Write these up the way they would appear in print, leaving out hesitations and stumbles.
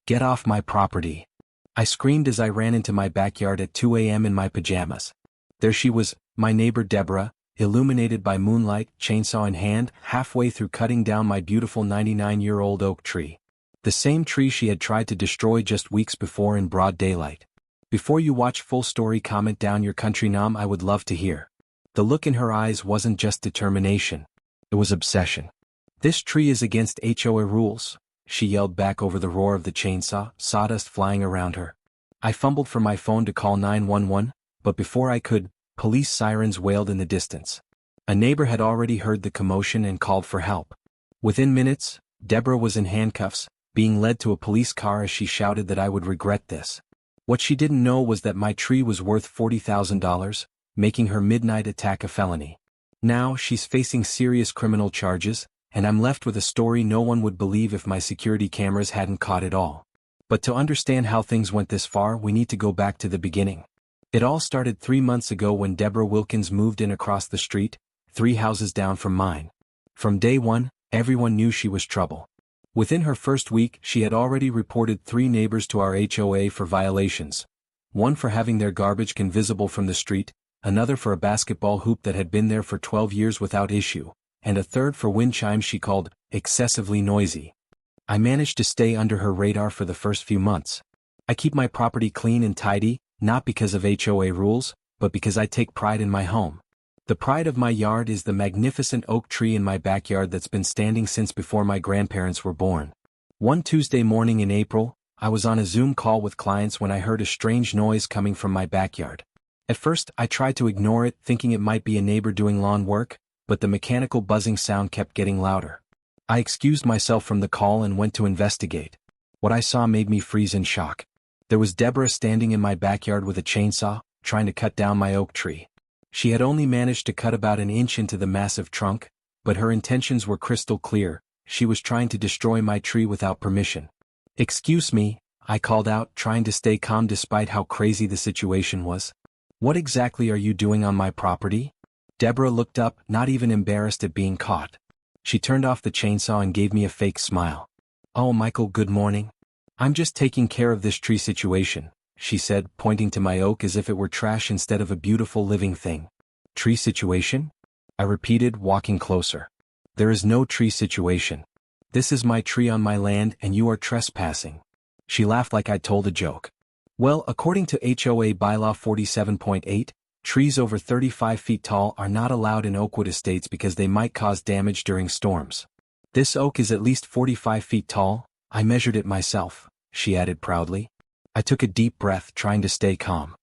Get off my property. I screamed as I ran into my backyard at 2 a.m. in my pajamas. There she was, my neighbor Deborah, illuminated by moonlight, chainsaw in hand, halfway through cutting down my beautiful 99-year-old oak tree. The same tree she had tried to destroy just weeks before in broad daylight. Before you watch full story, comment down your country nom, I would love to hear. The look in her eyes wasn't just determination. It was obsession. This tree is against HOA rules, she yelled back over the roar of the chainsaw, sawdust flying around her. I fumbled for my phone to call 911, but before I could, police sirens wailed in the distance. A neighbor had already heard the commotion and called for help. Within minutes, Deborah was in handcuffs, being led to a police car as she shouted that I would regret this. What she didn't know was that my tree was worth $40,000, making her midnight attack a felony. Now she's facing serious criminal charges, and I'm left with a story no one would believe if my security cameras hadn't caught it all. But to understand how things went this far, we need to go back to the beginning. It all started 3 months ago when Deborah Wilkins moved in across the street, 3 houses down from mine. From day one, everyone knew she was trouble. Within her first week, she had already reported 3 neighbors to our HOA for violations. One for having their garbage can visible from the street, another for a basketball hoop that had been there for 12 years without issue, and a third for wind chimes she called excessively noisy. I managed to stay under her radar for the first few months. I keep my property clean and tidy, not because of HOA rules, but because I take pride in my home. The pride of my yard is the magnificent oak tree in my backyard that's been standing since before my grandparents were born. One Tuesday morning in April, I was on a Zoom call with clients when I heard a strange noise coming from my backyard. At first, I tried to ignore it, thinking it might be a neighbor doing lawn work, but the mechanical buzzing sound kept getting louder. I excused myself from the call and went to investigate. What I saw made me freeze in shock. There was Deborah standing in my backyard with a chainsaw, trying to cut down my oak tree. She had only managed to cut about an inch into the massive trunk, but her intentions were crystal clear. She was trying to destroy my tree without permission. "Excuse me," I called out, trying to stay calm despite how crazy the situation was. "What exactly are you doing on my property?" Deborah looked up, not even embarrassed at being caught. She turned off the chainsaw and gave me a fake smile. "Oh, Michael, good morning. I'm just taking care of this tree situation," she said, pointing to my oak as if it were trash instead of a beautiful living thing. "Tree situation?" I repeated, walking closer. "There is no tree situation. This is my tree on my land and you are trespassing." She laughed like I'd told a joke. "Well, according to HOA bylaw 47.8, trees over 35 feet tall are not allowed in Oakwood Estates because they might cause damage during storms. This oak is at least 45 feet tall. I measured it myself," she added proudly. I took a deep breath, trying to stay calm.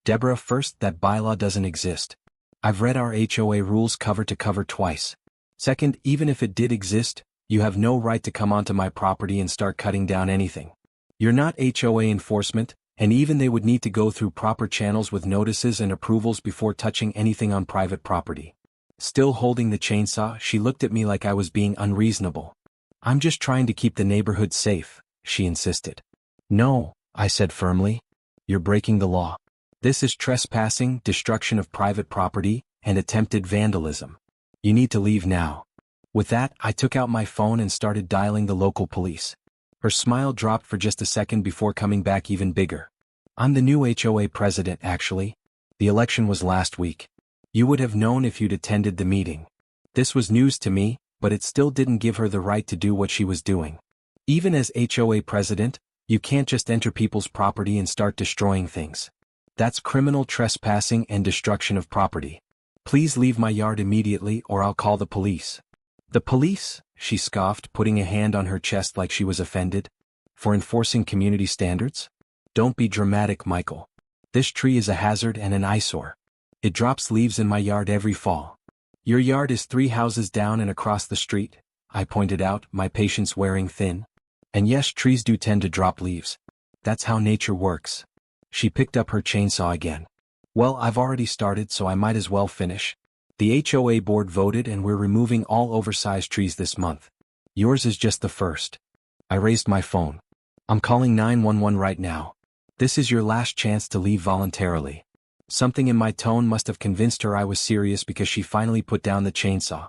"Deborah, first, that bylaw doesn't exist. I've read our HOA rules cover to cover twice. Second, even if it did exist, you have no right to come onto my property and start cutting down anything. You're not HOA enforcement, and even they would need to go through proper channels with notices and approvals before touching anything on private property." Still holding the chainsaw, she looked at me like I was being unreasonable. "I'm just trying to keep the neighborhood safe," she insisted. "No," I said firmly. "You're breaking the law. This is trespassing, destruction of private property, and attempted vandalism. You need to leave now." With that, I took out my phone and started dialing the local police. Her smile dropped for just a second before coming back even bigger. "I'm the new HOA president, actually. The election was last week. You would have known if you'd attended the meeting." This was news to me, but it still didn't give her the right to do what she was doing. Even as HOA president, you can't just enter people's property and start destroying things. That's criminal trespassing and destruction of property. "Please leave my yard immediately or I'll call the police." "The police?" she scoffed, putting a hand on her chest like she was offended. "For enforcing community standards? Don't be dramatic, Michael. This tree is a hazard and an eyesore. It drops leaves in my yard every fall." "Your yard is 3 houses down and across the street," I pointed out, my patience wearing thin. "And yes, trees do tend to drop leaves. That's how nature works." She picked up her chainsaw again. "Well, I've already started, so I might as well finish. The HOA board voted and we're removing all oversized trees this month. Yours is just the first." I raised my phone. "I'm calling 911 right now. This is your last chance to leave voluntarily." Something in my tone must have convinced her I was serious because she finally put down the chainsaw.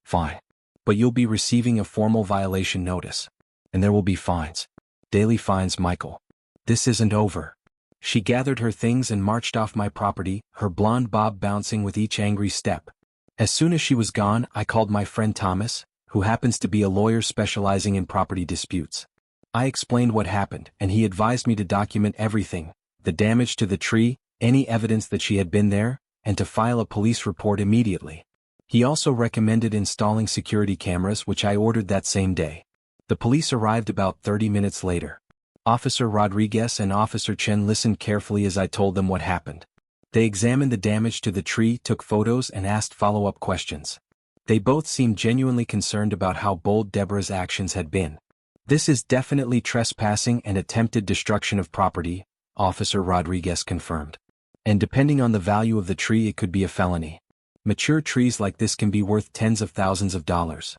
"Fine. But you'll be receiving a formal violation notice. And there will be fines." Daily finds Michael. This isn't over. She gathered her things and marched off my property, her blonde bob bouncing with each angry step. As soon as she was gone, I called my friend Thomas, who happens to be a lawyer specializing in property disputes. I explained what happened, and he advised me to document everything, the damage to the tree, any evidence that she had been there, and to file a police report immediately. He also recommended installing security cameras, which I ordered that same day. The police arrived about 30 minutes later. Officer Rodriguez and Officer Chen listened carefully as I told them what happened. They examined the damage to the tree, took photos, and asked follow-up questions. They both seemed genuinely concerned about how bold Deborah's actions had been. This is definitely trespassing and attempted destruction of property, Officer Rodriguez confirmed. And depending on the value of the tree, it could be a felony. Mature trees like this can be worth tens of thousands of dollars.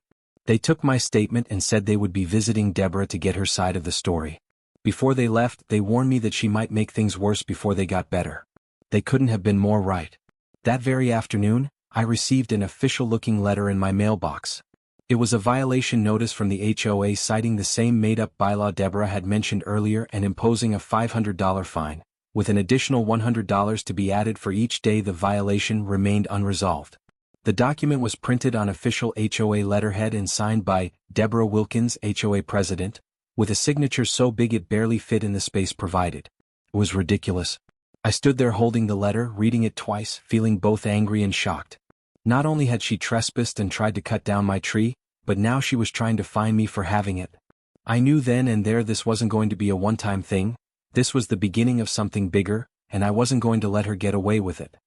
They took my statement and said they would be visiting Deborah to get her side of the story. Before they left, they warned me that she might make things worse before they got better. They couldn't have been more right. That very afternoon, I received an official-looking letter in my mailbox. It was a violation notice from the HOA citing the same made-up bylaw Deborah had mentioned earlier and imposing a $500 fine, with an additional $100 to be added for each day the violation remained unresolved. The document was printed on official HOA letterhead and signed by Deborah Wilkins, HOA president, with a signature so big it barely fit in the space provided. It was ridiculous. I stood there holding the letter, reading it twice, feeling both angry and shocked. Not only had she trespassed and tried to cut down my tree, but now she was trying to fine me for having it. I knew then and there this wasn't going to be a one-time thing. This was the beginning of something bigger, and I wasn't going to let her get away with it.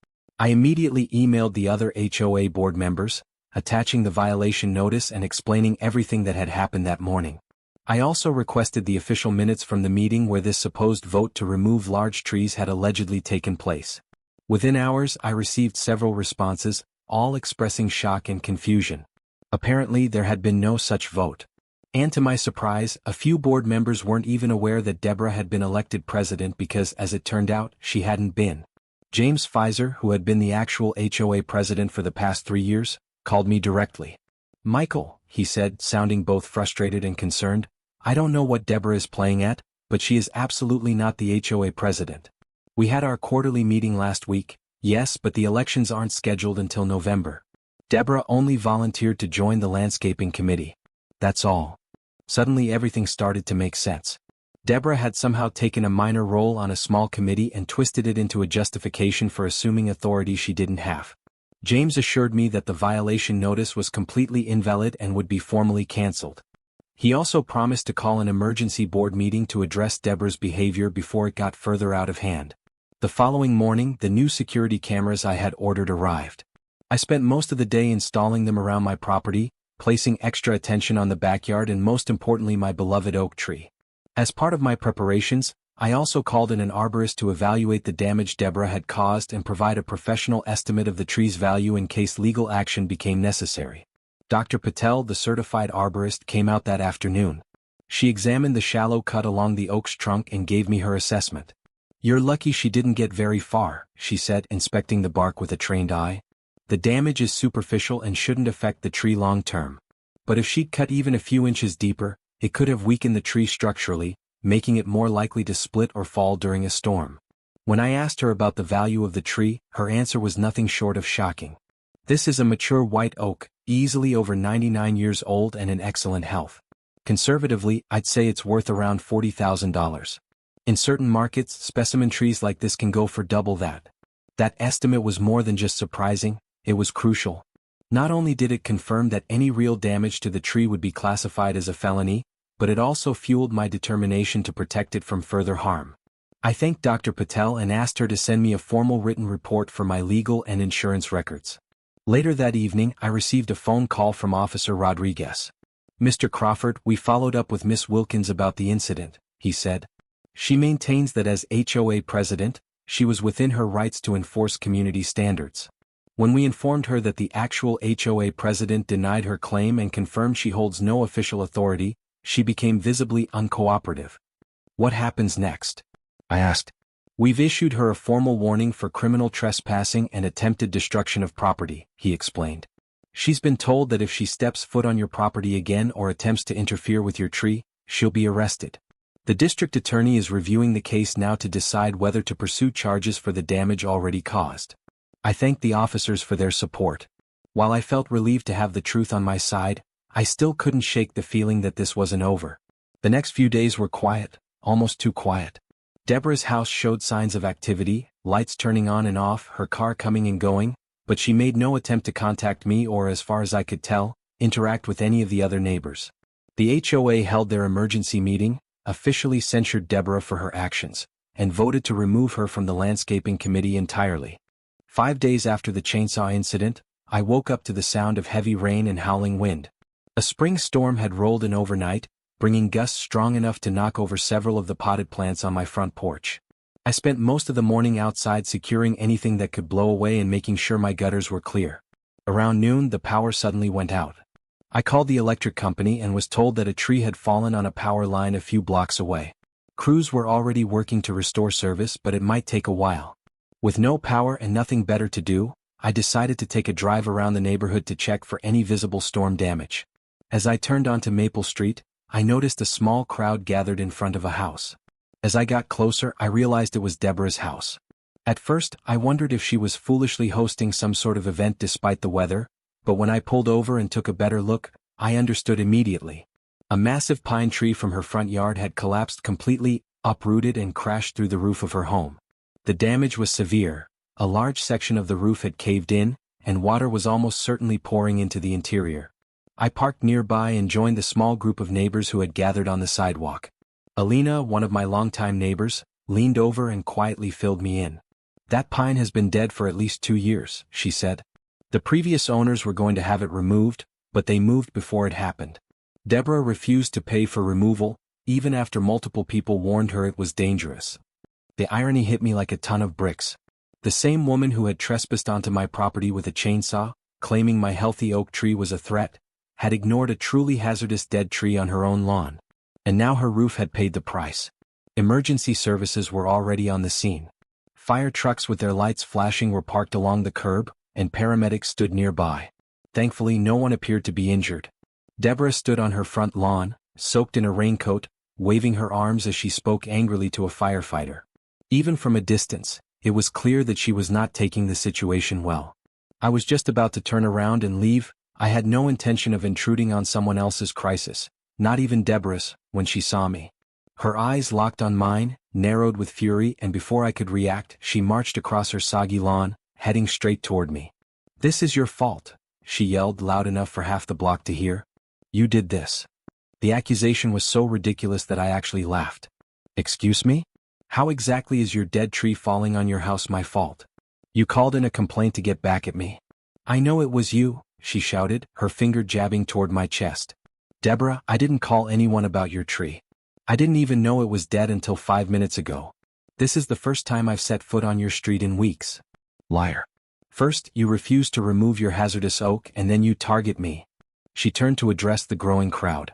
I immediately emailed the other HOA board members, attaching the violation notice and explaining everything that had happened that morning. I also requested the official minutes from the meeting where this supposed vote to remove large trees had allegedly taken place. Within hours, I received several responses, all expressing shock and confusion. Apparently, there had been no such vote. And to my surprise, a few board members weren't even aware that Deborah had been elected president because, as it turned out, she hadn't been. James Pfizer, who had been the actual HOA president for the past 3 years, called me directly. "Michael," he said, sounding both frustrated and concerned, "I don't know what Deborah is playing at, but she is absolutely not the HOA president. We had our quarterly meeting last week, yes, but the elections aren't scheduled until November. Deborah only volunteered to join the landscaping committee. That's all." Suddenly everything started to make sense. Deborah had somehow taken a minor role on a small committee and twisted it into a justification for assuming authority she didn't have. James assured me that the violation notice was completely invalid and would be formally cancelled. He also promised to call an emergency board meeting to address Deborah's behavior before it got further out of hand. The following morning, the new security cameras I had ordered arrived. I spent most of the day installing them around my property, placing extra attention on the backyard and most importantly my beloved oak tree. As part of my preparations, I also called in an arborist to evaluate the damage Deborah had caused and provide a professional estimate of the tree's value in case legal action became necessary. Dr. Patel, the certified arborist, came out that afternoon. She examined the shallow cut along the oak's trunk and gave me her assessment. "You're lucky she didn't get very far," she said, inspecting the bark with a trained eye. "The damage is superficial and shouldn't affect the tree long term. But if she'd cut even a few inches deeper, it could have weakened the tree structurally, making it more likely to split or fall during a storm." When I asked her about the value of the tree, her answer was nothing short of shocking. "This is a mature white oak, easily over 99 years old and in excellent health. Conservatively, I'd say it's worth around $40,000. In certain markets, specimen trees like this can go for double that." That estimate was more than just surprising, it was crucial. Not only did it confirm that any real damage to the tree would be classified as a felony, but it also fueled my determination to protect it from further harm. I thanked Dr. Patel and asked her to send me a formal written report for my legal and insurance records. Later that evening, I received a phone call from Officer Rodriguez. "Mr. Crawford, we followed up with Miss Wilkins about the incident," he said. "She maintains that as HOA president, she was within her rights to enforce community standards. When we informed her that the actual HOA president denied her claim and confirmed she holds no official authority, she became visibly uncooperative." "What happens next?" I asked. "We've issued her a formal warning for criminal trespassing and attempted destruction of property," he explained. "She's been told that if she steps foot on your property again or attempts to interfere with your tree, she'll be arrested." The district attorney is reviewing the case now to decide whether to pursue charges for the damage already caused. I thank the officers for their support. While I felt relieved to have the truth on my side, I still couldn't shake the feeling that this wasn't over. The next few days were quiet, almost too quiet. Deborah's house showed signs of activity, lights turning on and off, her car coming and going, but she made no attempt to contact me or, as far as I could tell, interact with any of the other neighbors. The HOA held their emergency meeting, officially censured Deborah for her actions, and voted to remove her from the landscaping committee entirely. 5 days after the chainsaw incident, I woke up to the sound of heavy rain and howling wind. A spring storm had rolled in overnight, bringing gusts strong enough to knock over several of the potted plants on my front porch. I spent most of the morning outside securing anything that could blow away and making sure my gutters were clear. Around noon, the power suddenly went out. I called the electric company and was told that a tree had fallen on a power line a few blocks away. Crews were already working to restore service, but it might take a while. With no power and nothing better to do, I decided to take a drive around the neighborhood to check for any visible storm damage. As I turned onto Maple Street, I noticed a small crowd gathered in front of a house. As I got closer, I realized it was Deborah's house. At first, I wondered if she was foolishly hosting some sort of event despite the weather, but when I pulled over and took a better look, I understood immediately. A massive pine tree from her front yard had collapsed completely, uprooted and crashed through the roof of her home. The damage was severe. A large section of the roof had caved in, and water was almost certainly pouring into the interior. I parked nearby and joined the small group of neighbors who had gathered on the sidewalk. Alina, one of my longtime neighbors, leaned over and quietly filled me in. "That pine has been dead for at least 2 years," she said. "The previous owners were going to have it removed, but they moved before it happened. Deborah refused to pay for removal, even after multiple people warned her it was dangerous." The irony hit me like a ton of bricks. The same woman who had trespassed onto my property with a chainsaw, claiming my healthy oak tree was a threat, had ignored a truly hazardous dead tree on her own lawn. And now her roof had paid the price. Emergency services were already on the scene. Fire trucks with their lights flashing were parked along the curb, and paramedics stood nearby. Thankfully, no one appeared to be injured. Deborah stood on her front lawn, soaked in a raincoat, waving her arms as she spoke angrily to a firefighter. Even from a distance, it was clear that she was not taking the situation well. I was just about to turn around and leave. I had no intention of intruding on someone else's crisis, not even Deborah's, when she saw me. Her eyes locked on mine, narrowed with fury, and before I could react, she marched across her soggy lawn, heading straight toward me. "This is your fault," she yelled loud enough for half the block to hear. "You did this." The accusation was so ridiculous that I actually laughed. "Excuse me? How exactly is your dead tree falling on your house my fault? You called in a complaint to get back at me." "I know it was you," she shouted, her finger jabbing toward my chest. "Deborah, I didn't call anyone about your tree. I didn't even know it was dead until 5 minutes ago. This is the first time I've set foot on your street in weeks." "Liar. First, you refuse to remove your hazardous oak and then you target me." She turned to address the growing crowd.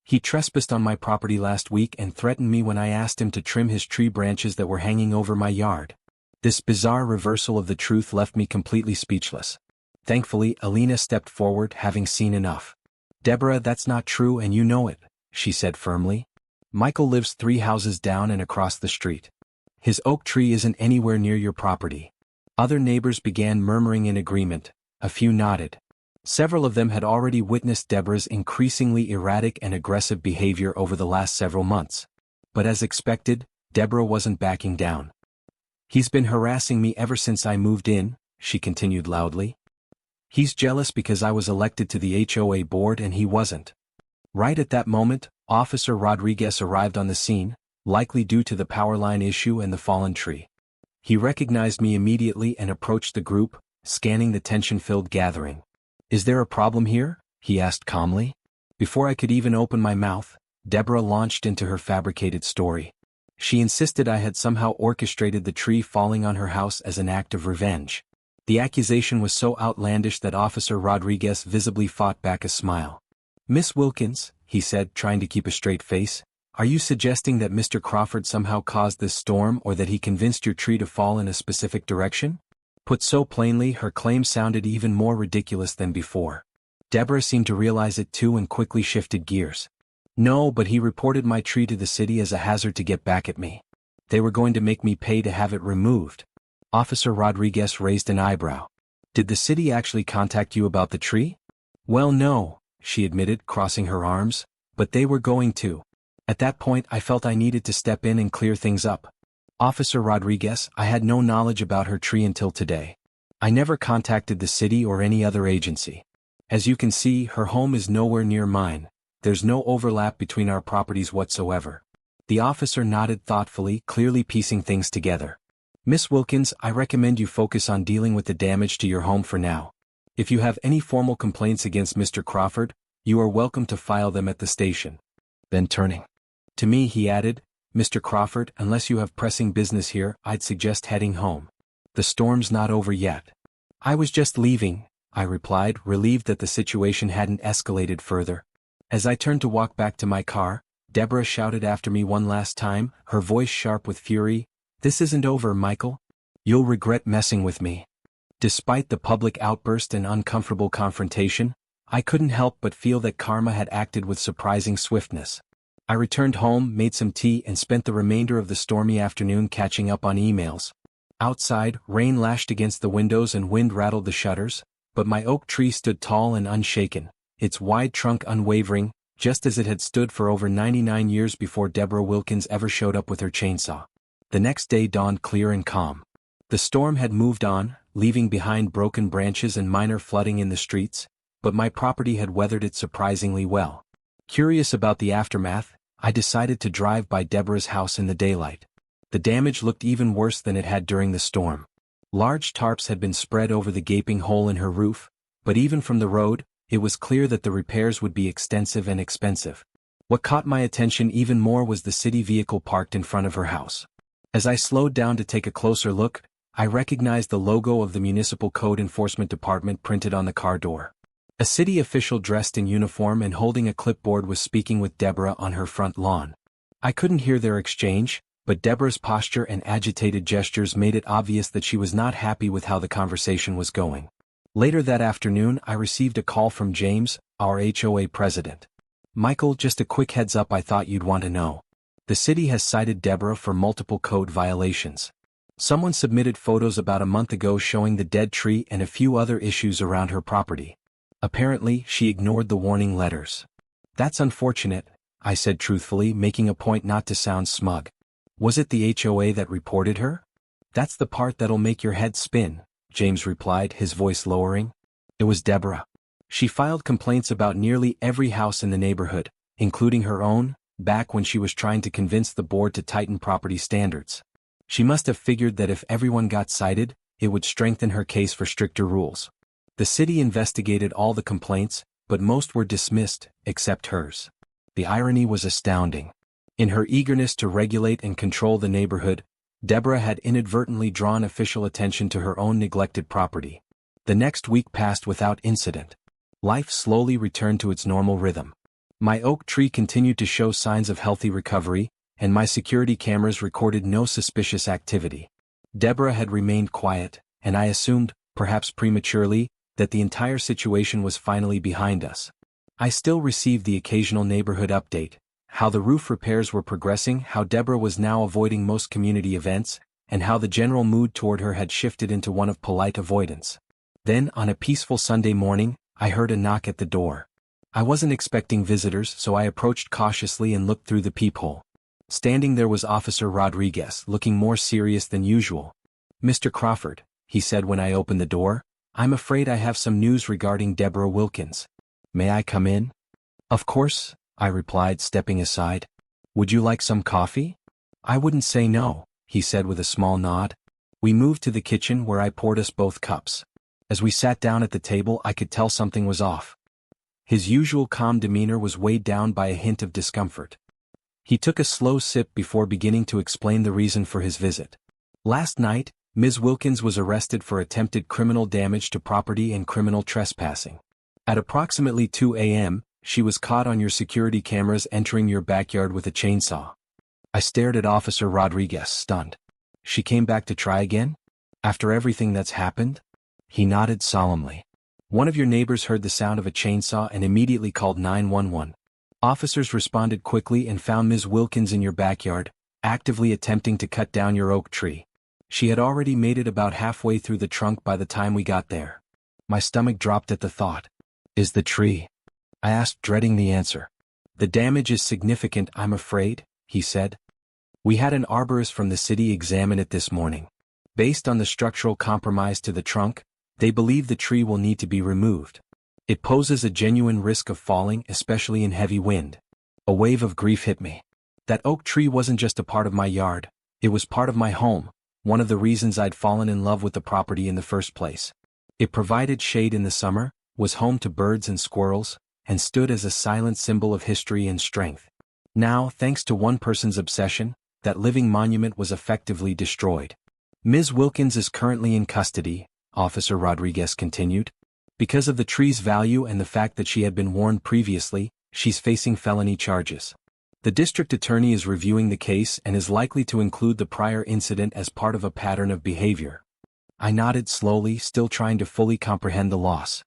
"He trespassed on my property last week and threatened me when I asked him to trim his tree branches that were hanging over my yard." This bizarre reversal of the truth left me completely speechless. Thankfully, Alina stepped forward, having seen enough. "Deborah, that's not true and you know it," she said firmly. "Michael lives 3 houses down and across the street. His oak tree isn't anywhere near your property." Other neighbors began murmuring in agreement. A few nodded. Several of them had already witnessed Deborah's increasingly erratic and aggressive behavior over the last several months. But as expected, Deborah wasn't backing down. "He's been harassing me ever since I moved in," she continued loudly. "He's jealous because I was elected to the HOA board and he wasn't." Right at that moment, Officer Rodriguez arrived on the scene, likely due to the power line issue and the fallen tree. He recognized me immediately and approached the group, scanning the tension-filled gathering. "Is there a problem here?" he asked calmly. Before I could even open my mouth, Deborah launched into her fabricated story. She insisted I had somehow orchestrated the tree falling on her house as an act of revenge. The accusation was so outlandish that Officer Rodriguez visibly fought back a smile. "Miss Wilkins," he said, trying to keep a straight face, "are you suggesting that Mr. Crawford somehow caused this storm or that he convinced your tree to fall in a specific direction?" Put so plainly, her claim sounded even more ridiculous than before. Deborah seemed to realize it too and quickly shifted gears. No, but he reported my tree to the city as a hazard to get back at me. They were going to make me pay to have it removed. Officer Rodriguez raised an eyebrow. Did the city actually contact you about the tree? Well, no, she admitted, crossing her arms, but they were going to. At that point I felt I needed to step in and clear things up. Officer Rodriguez, I had no knowledge about her tree until today. I never contacted the city or any other agency. As you can see, her home is nowhere near mine. There's no overlap between our properties whatsoever. The officer nodded thoughtfully, clearly piecing things together. Miss Wilkins, I recommend you focus on dealing with the damage to your home for now. If you have any formal complaints against Mr. Crawford, you are welcome to file them at the station. Then turning to me, he added, Mr. Crawford, unless you have pressing business here, I'd suggest heading home. The storm's not over yet. I was just leaving, I replied, relieved that the situation hadn't escalated further. As I turned to walk back to my car, Deborah shouted after me one last time, her voice sharp with fury, This isn't over, Michael. You'll regret messing with me. Despite the public outburst and uncomfortable confrontation, I couldn't help but feel that karma had acted with surprising swiftness. I returned home, made some tea, and spent the remainder of the stormy afternoon catching up on emails. Outside, rain lashed against the windows and wind rattled the shutters, but my oak tree stood tall and unshaken, its wide trunk unwavering, just as it had stood for over 99 years before Deborah Wilkins ever showed up with her chainsaw. The next day dawned clear and calm. The storm had moved on, leaving behind broken branches and minor flooding in the streets, but my property had weathered it surprisingly well. Curious about the aftermath, I decided to drive by Deborah's house in the daylight. The damage looked even worse than it had during the storm. Large tarps had been spread over the gaping hole in her roof, but even from the road, it was clear that the repairs would be extensive and expensive. What caught my attention even more was the city vehicle parked in front of her house. As I slowed down to take a closer look, I recognized the logo of the Municipal Code Enforcement Department printed on the car door. A city official dressed in uniform and holding a clipboard was speaking with Deborah on her front lawn. I couldn't hear their exchange, but Deborah's posture and agitated gestures made it obvious that she was not happy with how the conversation was going. Later that afternoon, I received a call from James, our HOA president. Michael, just a quick heads up I thought you'd want to know. The city has cited Deborah for multiple code violations. Someone submitted photos about a month ago showing the dead tree and a few other issues around her property. Apparently, she ignored the warning letters. That's unfortunate, I said truthfully, making a point not to sound smug. Was it the HOA that reported her? That's the part that'll make your head spin, James replied, his voice lowering. It was Deborah. She filed complaints about nearly every house in the neighborhood, including her own, back when she was trying to convince the board to tighten property standards. She must have figured that if everyone got cited, it would strengthen her case for stricter rules. The city investigated all the complaints, but most were dismissed, except hers. The irony was astounding. In her eagerness to regulate and control the neighborhood, Deborah had inadvertently drawn official attention to her own neglected property. The next week passed without incident. Life slowly returned to its normal rhythm. My oak tree continued to show signs of healthy recovery, and my security cameras recorded no suspicious activity. Deborah had remained quiet, and I assumed, perhaps prematurely, that the entire situation was finally behind us. I still received the occasional neighborhood update, how the roof repairs were progressing, how Deborah was now avoiding most community events, and how the general mood toward her had shifted into one of polite avoidance. Then, on a peaceful Sunday morning, I heard a knock at the door. I wasn't expecting visitors, so I approached cautiously and looked through the peephole. Standing there was Officer Rodriguez, looking more serious than usual. Mr. Crawford, he said when I opened the door, I'm afraid I have some news regarding Deborah Wilkins. May I come in? Of course, I replied, stepping aside. Would you like some coffee? I wouldn't say no, he said with a small nod. We moved to the kitchen where I poured us both cups. As we sat down at the table, I could tell something was off. His usual calm demeanor was weighed down by a hint of discomfort. He took a slow sip before beginning to explain the reason for his visit. Last night, Ms. Wilkins was arrested for attempted criminal damage to property and criminal trespassing. At approximately 2 a.m., she was caught on your security cameras entering your backyard with a chainsaw. I stared at Officer Rodriguez, stunned. She came back to try again? After everything that's happened? He nodded solemnly. One of your neighbors heard the sound of a chainsaw and immediately called 911. Officers responded quickly and found Ms. Wilkins in your backyard, actively attempting to cut down your oak tree. She had already made it about halfway through the trunk by the time we got there. My stomach dropped at the thought. Is the tree? I asked, dreading the answer. The damage is significant, I'm afraid, he said. We had an arborist from the city examine it this morning. Based on the structural compromise to the trunk, they believe the tree will need to be removed. It poses a genuine risk of falling, especially in heavy wind. A wave of grief hit me. That oak tree wasn't just a part of my yard, it was part of my home, one of the reasons I'd fallen in love with the property in the first place. It provided shade in the summer, was home to birds and squirrels, and stood as a silent symbol of history and strength. Now, thanks to one person's obsession, that living monument was effectively destroyed. Ms. Wilkins is currently in custody, Officer Rodriguez continued. Because of the tree's value and the fact that she had been warned previously, she's facing felony charges. The district attorney is reviewing the case and is likely to include the prior incident as part of a pattern of behavior. I nodded slowly, still trying to fully comprehend the loss.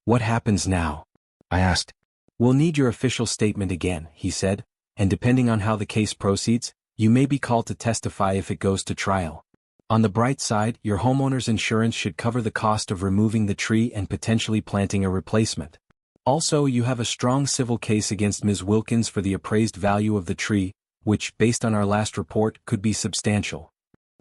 What happens now? I asked. We'll need your official statement again, he said, and depending on how the case proceeds, you may be called to testify if it goes to trial. On the bright side, your homeowner's insurance should cover the cost of removing the tree and potentially planting a replacement. Also, you have a strong civil case against Ms. Wilkins for the appraised value of the tree, which, based on our last report, could be substantial.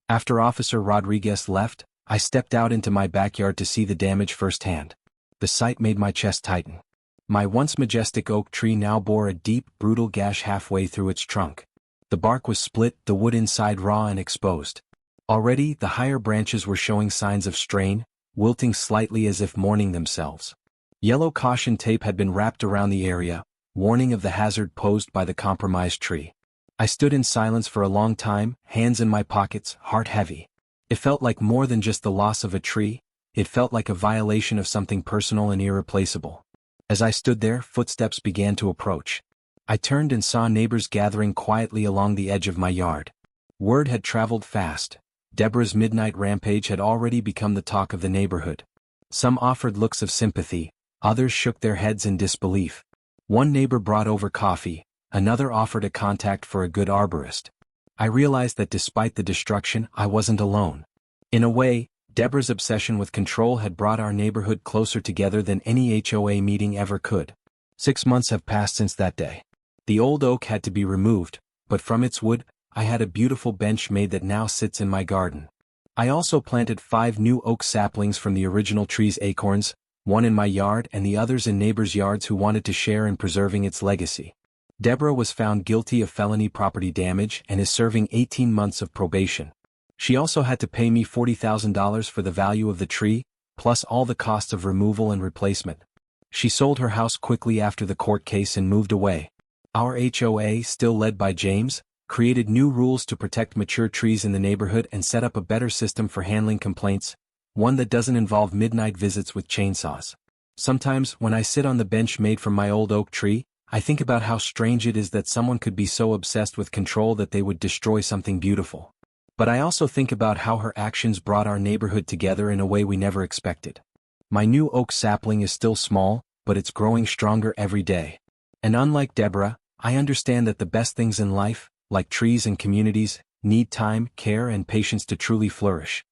After Officer Rodriguez left, I stepped out into my backyard to see the damage firsthand. The sight made my chest tighten. My once majestic oak tree now bore a deep, brutal gash halfway through its trunk. The bark was split, the wood inside raw and exposed. Already, the higher branches were showing signs of strain, wilting slightly as if mourning themselves. Yellow caution tape had been wrapped around the area, warning of the hazard posed by the compromised tree. I stood in silence for a long time, hands in my pockets, heart heavy. It felt like more than just the loss of a tree, it felt like a violation of something personal and irreplaceable. As I stood there, footsteps began to approach. I turned and saw neighbors gathering quietly along the edge of my yard. Word had traveled fast. Deborah's midnight rampage had already become the talk of the neighborhood. Some offered looks of sympathy, others shook their heads in disbelief. One neighbor brought over coffee, another offered a contact for a good arborist. I realized that despite the destruction, I wasn't alone. In a way, Deborah's obsession with control had brought our neighborhood closer together than any HOA meeting ever could. 6 months have passed since that day. The old oak had to be removed, but from its wood, I had a beautiful bench made that now sits in my garden. I also planted 5 new oak saplings from the original tree's acorns, one in my yard and the others in neighbors' yards who wanted to share in preserving its legacy. Deborah was found guilty of felony property damage and is serving 18 months of probation. She also had to pay me $40,000 for the value of the tree, plus all the costs of removal and replacement. She sold her house quickly after the court case and moved away. Our HOA, still led by James, created new rules to protect mature trees in the neighborhood and set up a better system for handling complaints, one that doesn't involve midnight visits with chainsaws. Sometimes, when I sit on the bench made from my old oak tree, I think about how strange it is that someone could be so obsessed with control that they would destroy something beautiful. But I also think about how her actions brought our neighborhood together in a way we never expected. My new oak sapling is still small, but it's growing stronger every day. And unlike Deborah, I understand that the best things in life, like trees and communities, need time, care, and patience to truly flourish.